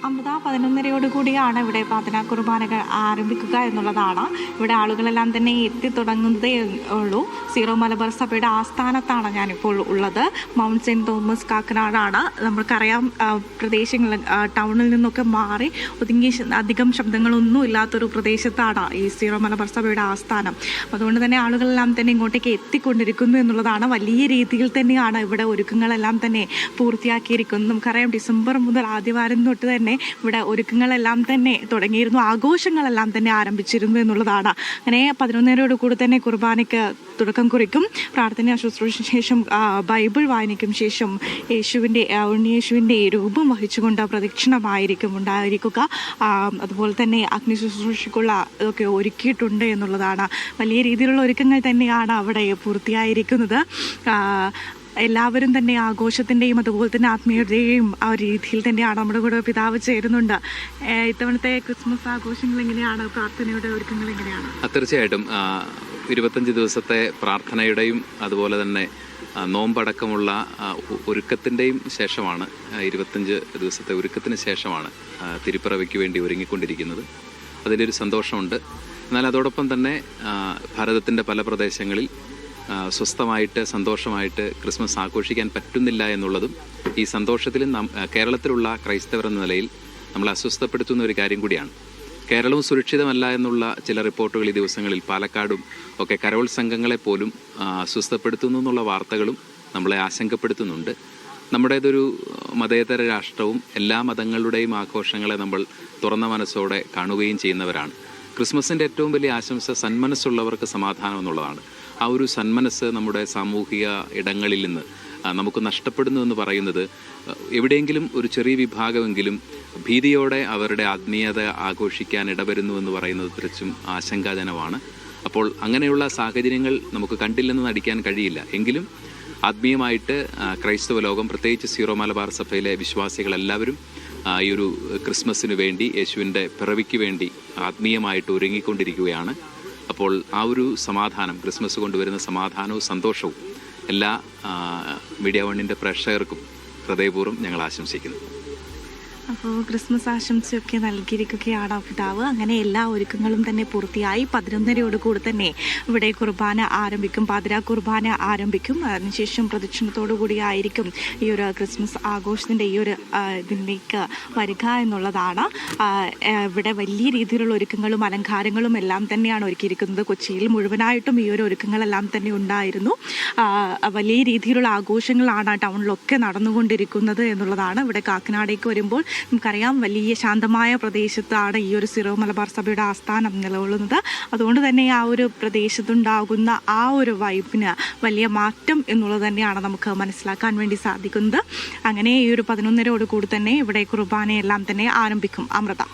അമൃത 11:30 ഇവിടെ പ്രാർത്ഥനാ കുർബാനകൾ ആരംഭിക്കുക എന്നുള്ളതാണ്. ഇവിടെ ആളുകളെല്ലാം തന്നെ എത്തിത്തുടങ്ങുന്നതേ ഉള്ളൂ. സീറോ മലബാർ സഭയുടെ ആസ്ഥാനത്താണ് ഞാനിപ്പോൾ ഉള്ളത്. മൗണ്ട് സെൻറ്റ് തോമസ് കാക്കനാടാണ്. നമ്മൾക്കറിയാം, പ്രദേശങ്ങൾ ടൗണിൽ നിന്നൊക്കെ മാറി ഒതുങ്ങി അധികം ശബ്ദങ്ങളൊന്നും ഇല്ലാത്തൊരു പ്രദേശത്താണ് ഈ സീറോ മലബാർ സഭയുടെ ആസ്ഥാനം. അതുകൊണ്ട് തന്നെ ആളുകളെല്ലാം തന്നെ ഇങ്ങോട്ടേക്ക് എത്തിക്കൊണ്ടിരിക്കുന്നു എന്നുള്ളതാണ്. വലിയ രീതിയിൽ തന്നെയാണ് ഇവിടെ ഒരുക്കങ്ങളെല്ലാം തന്നെ പൂർത്തിയാക്കിയിരിക്കുന്നത്. നമുക്കറിയാം, ഡിസംബർ മുതൽ ആദ്യവാരം തൊട്ട് തന്നെ ഇവിടെ ഒരുക്കങ്ങളെല്ലാം തന്നെ തുടങ്ങിയിരുന്നു, ആഘോഷങ്ങളെല്ലാം തന്നെ ആരംഭിച്ചിരുന്നു എന്നുള്ളതാണ്. അങ്ങനെ 11:30 തന്നെ കുർബാനയ്ക്ക് തുടക്കം കുറിക്കും. പ്രാർത്ഥന ശുശ്രൂഷ ശേഷം ബൈബിൾ വായനയ്ക്കും ശേഷം ഉണ്ണിയേശുവിൻ്റെ രൂപം വഹിച്ചുകൊണ്ട് പ്രദക്ഷിണമായിരിക്കും ഉണ്ടായിരിക്കുക. അതുപോലെ തന്നെ അഗ്നി ശുശ്രൂഷയ്ക്കുള്ള ഇതൊക്കെ ഒരുക്കിയിട്ടുണ്ട് എന്നുള്ളതാണ്. വലിയ രീതിയിലുള്ള ഒരുക്കങ്ങൾ തന്നെയാണ് അവിടെ പൂർത്തിയായിരിക്കുന്നത്. എല്ലാവരും തന്നെ ആഘോഷത്തിൻ്റെയും അതുപോലെ തന്നെ ആത്മീയതയും ആ രീതിയിൽ തന്നെയാണ്. നമ്മുടെ കൂടെ പിതാവ് ചേരുന്നുണ്ട്. ഇത്തവണത്തെ ക്രിസ്മസ് ആഘോഷങ്ങൾ എങ്ങനെയാണ്? പ്രാർത്ഥനയുടെ ഒരുക്കങ്ങൾ എങ്ങനെയാണ്? തീർച്ചയായിട്ടും 25 ദിവസത്തെ പ്രാർത്ഥനയുടെയും അതുപോലെ തന്നെ നോമ്പടക്കമുള്ള ഒരുക്കത്തിൻ്റെയും ശേഷമാണ്, 25 ദിവസത്തെ ഒരുക്കത്തിന് ശേഷമാണ് തിരുപ്പിറവിക്ക് വേണ്ടി ഒരുങ്ങിക്കൊണ്ടിരിക്കുന്നത്. അതിൻ്റെ ഒരു സന്തോഷമുണ്ട്. എന്നാൽ അതോടൊപ്പം തന്നെ ഭാരതത്തിൻ്റെ പല പ്രദേശങ്ങളിൽ സ്വസ്ഥമായിട്ട് സന്തോഷമായിട്ട് ക്രിസ്മസ് ആഘോഷിക്കാൻ പറ്റുന്നില്ല എന്നുള്ളതും ഈ സന്തോഷത്തിലും കേരളത്തിലുള്ള ക്രൈസ്തവർ എന്ന നിലയിൽ നമ്മളെ അസ്വസ്ഥപ്പെടുത്തുന്ന ഒരു കാര്യം കൂടിയാണ്. കേരളവും സുരക്ഷിതമല്ല എന്നുള്ള ചില റിപ്പോർട്ടുകൾ ഈ ദിവസങ്ങളിൽ പാലക്കാടും ഒക്കെ കരോൾ സംഘങ്ങളെ പോലും അസ്വസ്ഥപ്പെടുത്തുന്നു എന്നുള്ള വാർത്തകളും നമ്മളെ ആശങ്കപ്പെടുത്തുന്നുണ്ട്. നമ്മുടേതൊരു മതേതര രാഷ്ട്രവും എല്ലാ മതങ്ങളുടെയും ആഘോഷങ്ങളെ നമ്മൾ തുറന്ന മനസ്സോടെ കാണുകയും ചെയ്യുന്നവരാണ്. ക്രിസ്മസിൻ്റെ ഏറ്റവും വലിയ ആശംസ സന്മനസ്സുള്ളവർക്ക് സമാധാനം എന്നുള്ളതാണ്. ആ ഒരു സന്മനസ്സ് നമ്മുടെ സാമൂഹിക ഇടങ്ങളിൽ നിന്ന് നമുക്ക് നഷ്ടപ്പെടുന്നു എന്ന് പറയുന്നത്, എവിടെയെങ്കിലും ഒരു ചെറിയ വിഭാഗമെങ്കിലും ഭീതിയോടെ അവരുടെ ആത്മീയത ആഘോഷിക്കാൻ ഇടവരുന്നു എന്ന് പറയുന്നത് തികച്ചും ആശങ്കാജനകമാണ്. അപ്പോൾ അങ്ങനെയുള്ള സാഹചര്യങ്ങൾ നമുക്ക് കണ്ടില്ലെന്ന് നടിക്കാൻ കഴിയില്ല. എങ്കിലും ആത്മീയമായിട്ട് ക്രൈസ്തവ ലോകം, പ്രത്യേകിച്ച് സീറോ മലബാർ സഭയിലെ വിശ്വാസികളെല്ലാവരും ഈ ഒരു ക്രിസ്മസിന് വേണ്ടി, യേശുവിൻ്റെ പിറവിക്ക് വേണ്ടി ആത്മീയമായിട്ട് ഒരുങ്ങിക്കൊണ്ടിരിക്കുകയാണ്. അപ്പോൾ ആ ഒരു സമാധാനം, ക്രിസ്മസ് കൊണ്ടുവരുന്ന സമാധാനവും സന്തോഷവും എല്ലാ മീഡിയ വണ്ണിൻ്റെ പ്രേക്ഷകർക്കും ഹൃദയപൂർവ്വം ഞങ്ങൾ ആശംസിക്കുന്നു. അപ്പോൾ ക്രിസ്മസ് ആശംസയൊക്കെ നൽകിയിരിക്കുകയാണ് പിതാവ്. അങ്ങനെ എല്ലാ ഒരുക്കങ്ങളും തന്നെ പൂർത്തിയായി. 11:30 തന്നെ ഇവിടെ കുർബാന ആരംഭിക്കും, പാതിരാ കുർബാന ആരംഭിക്കും. അതിനുശേഷം പ്രദക്ഷിണത്തോടുകൂടി ആയിരിക്കും ഈ ഒരു ക്രിസ്മസ് ആഘോഷത്തിൻ്റെ ഈ ഒരു ഇതിലേക്ക് വരിക എന്നുള്ളതാണ്. ഇവിടെ വലിയ രീതിയിലുള്ള ഒരുക്കങ്ങളും അലങ്കാരങ്ങളും എല്ലാം തന്നെയാണ് ഒരുക്കിയിരിക്കുന്നത്. കൊച്ചിയിൽ മുഴുവനായിട്ടും ഈ ഒരു ഒരുക്കങ്ങളെല്ലാം തന്നെ ഉണ്ടായിരുന്നു. വലിയ രീതിയിലുള്ള ആഘോഷങ്ങളാണ് ടൗണിലൊക്കെ നടന്നുകൊണ്ടിരിക്കുന്നത് എന്നുള്ളതാണ്. ഇവിടെ കാക്കനാടേക്ക് വരുമ്പോൾ നമുക്കറിയാം, വലിയ ശാന്തമായ പ്രദേശത്താണ് ഈ ഒരു സീറോ മലബാർ സഭയുടെ ആസ്ഥാനം നിലകൊള്ളുന്നത്. അതുകൊണ്ട് തന്നെ ആ ഒരു പ്രദേശത്തുണ്ടാകുന്ന ആ ഒരു വൈബിന് വലിയ മാറ്റം എന്നുള്ളത് തന്നെയാണ് നമുക്ക് മനസ്സിലാക്കാൻ വേണ്ടി സാധിക്കുന്നത്. അങ്ങനെ ഈ ഒരു 11:30 തന്നെ ഇവിടെ കുർബാനയെല്ലാം തന്നെ ആരംഭിക്കും. അമൃത.